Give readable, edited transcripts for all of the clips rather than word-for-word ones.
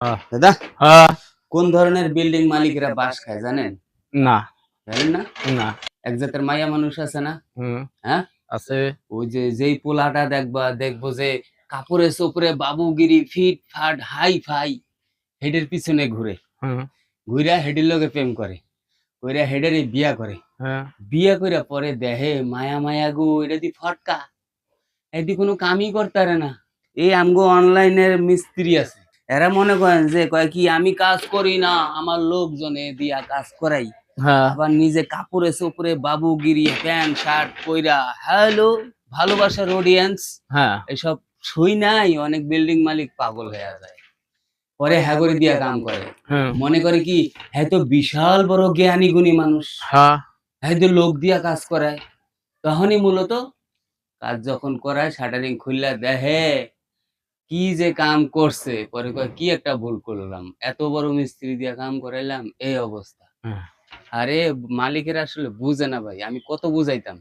আহ দাদা, আহ কোন ধরনের বিল্ডিং মালিকেরা বাস খায় জানেন? না, জানেন না? না। এক জাতের মাইয়া মানুষ আছে না? হুম, হ্যাঁ? আছে। ওই যে যেই পোলাটা দেখবো যে কাপড়ে চোপড়ে বাবুগিরি ফিটফাট হাই-ফাই হেডের পিছনে ঘুরে। হুম, ঘুইরা হেডের লগে প্রেম করে। কইরা হেডেরই বিয়া করে। হ্যাঁ, বিয়া কইরা পরে দেহে মায়া গো এটা দি ফটকা। এদি কোনো কামই করতারে না। এই আমগো অনলাইনের মিস্ত্রি আছে। এরা মনে করেন যে কয় কি আমি কাজ করি না, আমার লোকজনে দিয়া কাজ করাই। হ্যাঁ, আবার নিজে কাপড়ে চোপড়ে বাবুগিরি প্যান্ট শার্ট পইরা হ্যালো ভালোবাসার অডিয়েন্স হ্যাঁ, এসব শুই নাই অনেক বিল্ডিং মালিক পাগল হয়ে যায়। পরে হ্যাগরি দিয়া কাম করে। হুম, মনে করে কি হ্যাঁ তো বিশাল বড় জ্ঞানী গুণী মানুষ। হ্যাঁ, হ্যাঁ তো লোক দিয়া কাজ করায়। তখনই মূলত কাজ যখন করায় শাটারিং খুললা দেহে কি যে কাম করছে পরে কয় কি একটা ভুল করলাম। এত বড় মিস্ত্রি দিয়া কাম করাইলাম এই অবস্থা। হ্যাঁ, আরে মালিকেরা আসলে বুঝে না ভাই। আমি কত বুঝাইতাম।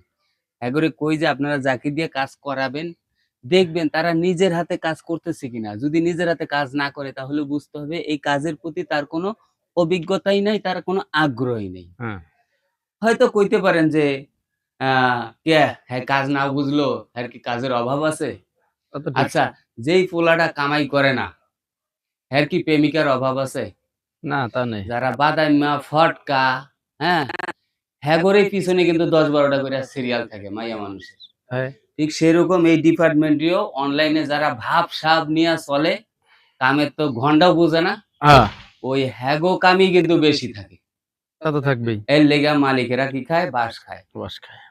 এগরে কই যে আপনারা যাকে দিয়ে কাজ করাবেন, দেখবেন তারা নিজের হাতে কাজ করতেছে কিনা। যদি নিজের হাতে কাজ না করে তাহলে বুঝতে হবে এই কাজের প্রতি তার কোনো অভিজ্ঞতাই নাই, তার কোনো আগ্রহই নেই। হ্যাঁ, হয়তো কইতে পারেন যে, আ হ্যাঁ কাজ না বুঝলো, এর কি কাজের অভাব আছে? তা তো ঠিক। আচ্ছা, যেই পোলাটা কামাই করে না, এর কি প্রেমিকার অভাব আছে? না, তা নেই। যারা বাদাইম্মা, ফটকা, হ্যাঁ? হ্যাগরের পিছনে কিন্তু ১০-১২ টা কইরা সিরিয়াল থাকে মাইয়া মানুষের। হ্যাঁ, ঠিক সেরকম এই ডিপার্টমেন্টেও অনলাইনে যারা ভাব-সাব নিয়া চলে, কামের তো ঘন্টাও বুঝে না, হ্যাঁ, ওই হ্যাগো কামই কিন্তু বেশি থাকে। তা তো থাকবেই। এর লেগা মালিকেরা কি খায়? বাঁশ খায়। রস খায়।